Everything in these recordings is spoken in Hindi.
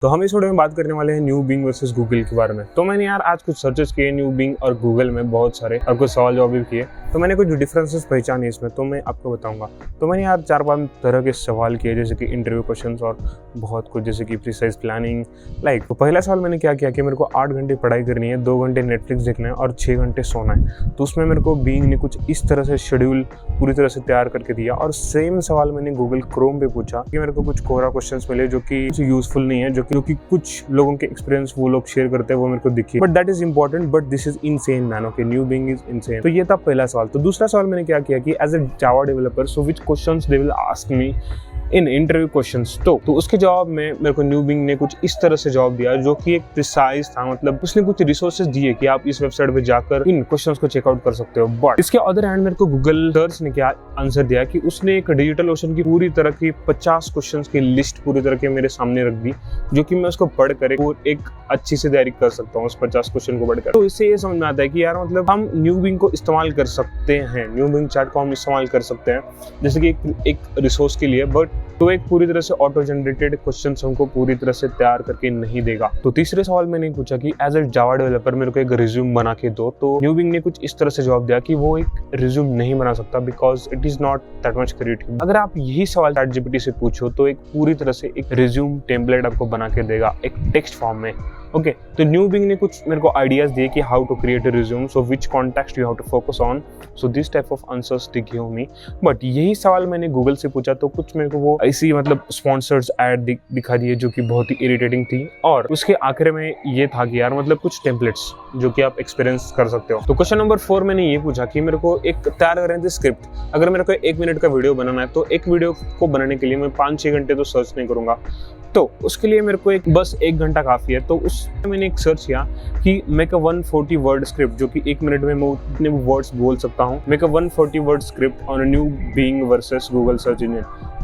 तो हम इस वीडियो में बात करने वाले हैं न्यू बिंग वर्सेस गूगल के बारे में। तो मैंने यार आज कुछ सर्चेस किए न्यू बिंग और गूगल में बहुत सारे, और कुछ सवाल जवाब भी किए। तो मैंने कुछ डिफरेंसेस पहचाने इसमें, तो मैं आपको बताऊंगा। तो मैंने यार 4-5 तरह के सवाल किए, जैसे कि इंटरव्यू क्वेश्चंस और बहुत कुछ, जैसे कि प्रिसाइज प्लानिंग तो पहला सवाल मैंने क्या किया कि मेरे को 8 घंटे पढ़ाई करनी है, 2 घंटे नेटफ्लिक्स देखना है और 6 घंटे सोना है। तो उसमें मेरे को बिंग ने कुछ इस तरह से शेड्यूल पूरी तरह से तैयार करके दिया। और सेम सवाल मैंने गूगल क्रोम पे पूछा कि मेरे को कुछ कोरा क्वेश्चंस मिले जो कि यूजफुल नहीं है, जो कि कुछ लोगों के एक्सपीरियंस वो लोग शेयर करते हैं, वो मेरे को दिखी। But that is important, but this is insane man. Okay, new Bing is insane. तो ये था पहला सवाल। तो दूसरा सवाल मैंने क्या किया कि as a Java developer, so which questions they will ask me in interview questions. तो उसके जवाब में मेरे को न्यू बिंग ने कुछ इस तरह से जवाब दिया जो कि एक प्रिसाइज था। मतलब उसने कुछ रिसोर्सेज दिए कि आप इस वेबसाइट पे जाकर इन क्वेश्चंस को चेकआउट कर सकते हो। बट इसके अदर हैंड मेरे को गूगल सर्च ने क्या आंसर दिया कि उसने एक डिजिटल ओशन की पूरी तरह की 50 क्वेश्चंस की लिस्ट पूरी तरह के मेरे सामने रख दी, जो कि मैं उसको पढ़कर एक अच्छी से तैयारी कर सकता हूँ उस 50 क्वेश्चन को पढ़कर। तो इससे ये समझ में आता है कि यार मतलब हम न्यू बिंग को इस्तेमाल कर सकते हैं, न्यू बिंग चैट को हम इस्तेमाल कर सकते हैं जैसे कि एक रिसोर्स के लिए। बट तो एक पूरी तरह से ऑटो जनरेटेड क्वेश्चन हमको पूरी तरह से तैयार करके नहीं देगा। तो तीसरे सवाल मैंने पूछा कि एज ए जावा डेवलपर मेरे को एक रिज्यूम बना के दो। तो न्यू बिंग ने कुछ इस तरह से जवाब दिया कि वो एक रिज्यूम नहीं बना सकता because it is not that much creative. अगर आप यही सवाल ChatGPT से पूछो तो एक पूरी तरह से एक रिज्यूम टेम्पलेट आपको बना के देगा एक टेक्स्ट फॉर्म में। ओके, तो न्यू बिंग ने कुछ मेरे को आइडियाज दिए कि how to create a resume, so which context you have to focus on, so this type of answers दिखे हो मी। बट यही सवाल मैंने गूगल से पूछा तो कुछ मेरे को वो ऐसी मतलब स्पॉन्सर्स ऐड दिखा दिए जो कि बहुत ही इरिटेटिंग थी। और उसके आखिर में ये था कि यार मतलब कुछ टेम्पलेट्स जो कि आप एक्सपीरियंस कर सकते हो। तो क्वेश्चन नंबर 4 मैंने ये पूछा कि मेरे को एक तैयार करने थे स्क्रिप्ट। अगर मेरे को 1 मिनट का वीडियो बनाना है तो एक वीडियो को बनाने के लिए मैं 5-6 घंटे तो सर्च नहीं करूंगा। तो उसके लिए मेरे को बस 1 घंटा काफी है। तो उसमें मैंने एक सर्च किया कि मेक अ 140 वर्ड स्क्रिप्ट, जो कि 1 मिनट में मैं उतने वर्ड्स बोल सकता हूँ। Make a 140 word script on a new Bing versus Google search engine.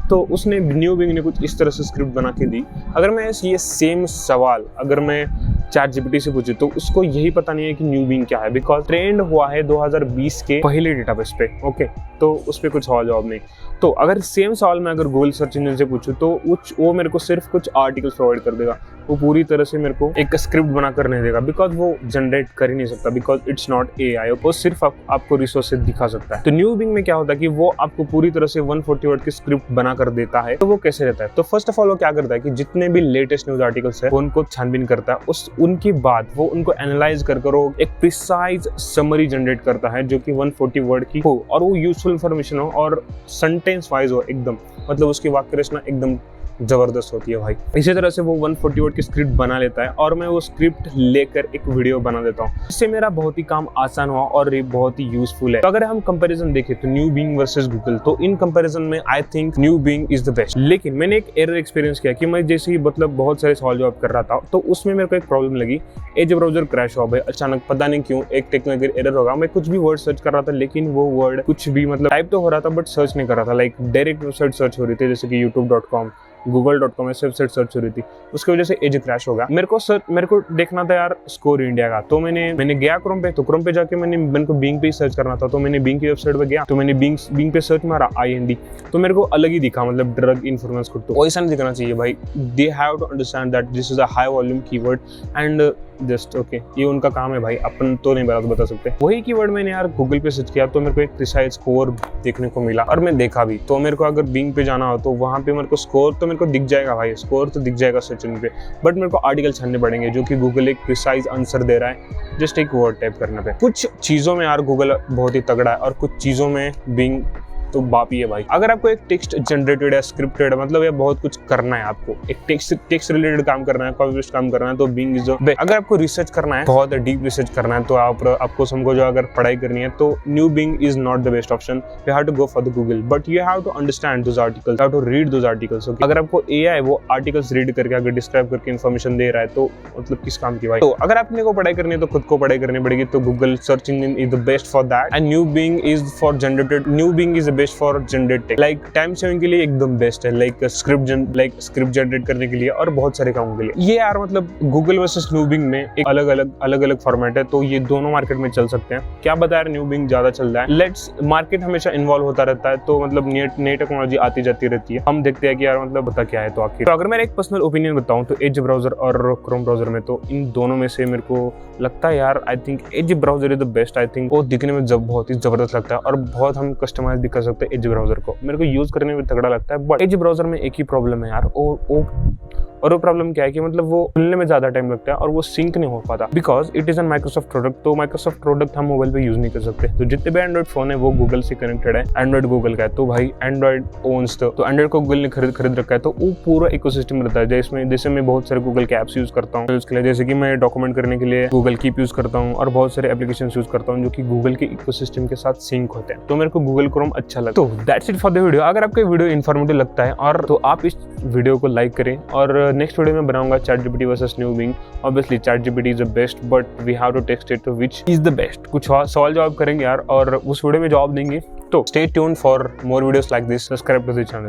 तो उसने न्यू बिंग ने कुछ इस तरह से स्क्रिप्ट बना के दी। अगर मैं ये सेम सवाल अगर मैं ChatGPT से पूछे तो उसको यही पता नहीं है कि न्यू बिंग क्या है, बिकॉज ट्रेंड हुआ है 2020 के पहले डेटाबेस पे। ओके, तो उस पर कुछ सवाल जवाब नहीं। तो अगर सेम सवाल मैं अगर गूगल सर्च इंजन से पूछूं तो वो मेरे को सिर्फ कुछ आर्टिकल्स प्रोवाइड कर देगा। वो पूरी तरह से मेरे को एक स्क्रिप्ट बना कर नहीं देगा, बिकॉज वो जनरेट कर ही नहीं सकता, बिकॉज इट्स नॉट AI। वो सिर्फ आपको रिसोर्सेज दिखा सकता है। तो न्यू बिंग में क्या होता है कि वो आपको पूरी तरह से 140 वर्ड की स्क्रिप्ट बना कर देता है। तो वो कैसे रहता है? तो फर्स्ट ऑफ ऑल वो क्या करता है कि जितने भी लेटेस्ट न्यूज आर्टिकल्स है वो उनको छानबीन करता है। उनके बाद वो उनको एनालाइज कर एक प्रिसाइज समरी जनरेट करता है जो कि 140 वर्ड की हो और वो यूजफुल इंफॉर्मेशन हो और सेंटेंस वाइज हो एकदम, मतलब उसकी वाक्य रचना एकदम जबरदस्त होती है भाई। इसी तरह से वो 140 वर्ड की स्क्रिप्ट बना लेता है और मैं वो स्क्रिप्ट लेकर एक वीडियो बना देता हूँ। इससे मेरा बहुत ही काम आसान हुआ और ये बहुत ही यूजफुल है। तो अगर हम कंपैरिजन देखें तो न्यू बिंग वर्सेस गूगल, तो इन कंपैरिजन में I think new Bing is the best. लेकिन मैंने एक एरर एक्सपीरियंस किया कि मैं जैसे ही मतलब बहुत सारे सवाल जवाब कर रहा था तो उसमें मेरे को एक प्रॉब्लम लगी। एज ब्राउजर क्रैश हुआ भाई अचानक, पता नहीं क्यों, एक टेक्निकल एरर होगा। मैं कुछ भी वर्ड सर्च कर रहा था लेकिन वो वर्ड कुछ भी मतलब टाइप तो हो रहा था बट सर्च नहीं कर रहा था। लाइक डायरेक्ट वेबसाइट सर्च हो रही थी, जैसे कि youtube.com, google.com ऐसे वेबसाइट सर्च हो रही थी। उसकी वजह से एज क्रैश हो गया। मेरे को देखना था यार स्कोर इंडिया का। तो मैंने गया क्रोम पे। तो क्रोम पे जाके मैंने को बिंग पे सर्च करना था। तो मैंने बिंग की वेबसाइट पे गया, तो मैंने बिंग पे सर्च मारा IND, तो मेरे को अलग ही दिखा, मतलब ड्रग इन्फॉर्मेंस कोड। तो ऐसा नहीं दिखना चाहिए भाई। They have to understand that this is a high volume keyword and just okay, ये उनका काम है भाई, अपन तो नहीं बता सकते। वही कीवर्ड मैंने यार गूगल पे सर्च किया तो मेरे को एक प्रिसाइज स्कोर देखने को मिला और मैं देखा भी। तो मेरे को अगर बिंग पे जाना हो तो वहां पे मेरे को स्कोर तो मेरे को दिख जाएगा भाई, स्कोर तो दिख जाएगा सर्च इंजन पे, बट मेरे को आर्टिकल छानने पड़ेंगे जो कि गूगल एक प्रिसाइज आंसर दे रहा है जस्ट एक वर्ड टाइप करने पे। कुछ चीजों में यार गूगल बहुत ही तगड़ा है और कुछ चीजों में बिंग तो बाप ही है भाई। अगर आपको एक टेक्स्ट जनरेटेड है, स्क्रिप्टेड है, मतलब ये बहुत कुछ करना है, आपको एक टेक्स्ट रिलेटेड काम करना है, कॉपी पेस्ट काम करना है, तो बिंग इज द। अगर आपको रिसर्च करना है, बहुत डीप रिसर्च करना है, तो आपको समझो जो अगर पढ़ाई करनी है तो new Bing is not the best option. You have to go for the Google, but you have to understand those articles, you have to read those articles. अगर आपको AI वो आर्टिकल्स रीड करके अगर डिस्क्राइब करके इन्फॉर्मेशन दे रहा है तो मतलब किस काम की भाई। तो अगर आपने को पढ़ाई करनी है तो खुद को पढ़ाई करनी पड़ेगी। तो Google search engine is the best for that and new Bing is for generated. New Bing is the best for generate text, like time saving के लिए एकदम बेस्ट है, लाइक स्क्रिप्ट जनरेट करने के लिए और बहुत सारे कामों के लिए। ये यार मतलब गूगल वर्सेस न्यू बिंग में एक अलग अलग फॉर्मेट है, तो ये दोनों मार्केट में चल सकते हैं। क्या बता यार, न्यू बिंग ज्यादा चल रहा है। लेट्स मार्केट हमेशा इन्वॉल्व होता रहता है, तो मतलब नई टेक्नोलॉजी आती जाती रहती है। हम देखते हैं कि यार मतलब बता क्या है। तो आखिर तो अगर मैं एक पर्सनल ओपिनियन बताऊं तो एज ब्राउजर और क्रोम ब्राउजर में, तो इन दोनों में से मेरे को लगता है यार, I think as browser is the best. I think वो दिखने में बहुत ही जबरदस्त लगता है और बहुत हम कस्टमाइज भी कर सकते हैं एज ब्राउजर को। मेरे को यूज करने में तगड़ा लगता है। बट एज ब्राउजर में एक ही प्रॉब्लम है यार, और वो प्रॉब्लम क्या है कि मतलब वो खुलने में ज्यादा टाइम लगता है और वो सिंक नहीं हो पाता, because it is an Microsoft product. तो माइक्रोसॉफ्ट प्रोडक्ट हम मोबाइल पे यूज नहीं कर सकते। तो जितने भी एंड्रॉइड फोन है वो गूगल से कनेक्टेड है, एंड्रॉइड गूगल का है। तो भाई एंड्रॉइड ओन्स, तो एंड्रॉइड को गूगल ने खरीद रखा है, तो वो पूरा इकोसिस्टम रहता है। जैसे मैं बहुत सारे गूगल के एप्स यूज करता हूँ उसके लिए, जैसे कि मैं डॉक्यूमेंट करने के लिए गूगल कीप यूज करता हूँ और बहुत सारे एप्लीकेशन यूज करता हूँ जो कि गूगल के इकोसिस्टम के साथ सिंक होते हैं। तो मेरे को गूगल क्रोम अच्छा लगता है। तो that's it for the video. अगर आपको वीडियो इन्फॉर्मेटिव लगता है और तो आप इस वीडियो को लाइक करें, और नेक्स्ट वीडियो में बनाऊंगा ChatGPT versus new Bing. Obviously ChatGPT is the best, but we have to test it which is the best. कुछ सवाल जवाब करेंगे यार और उस वीडियो में जवाब देंगे। तो stay tuned for more videos like this, subscribe to the channel.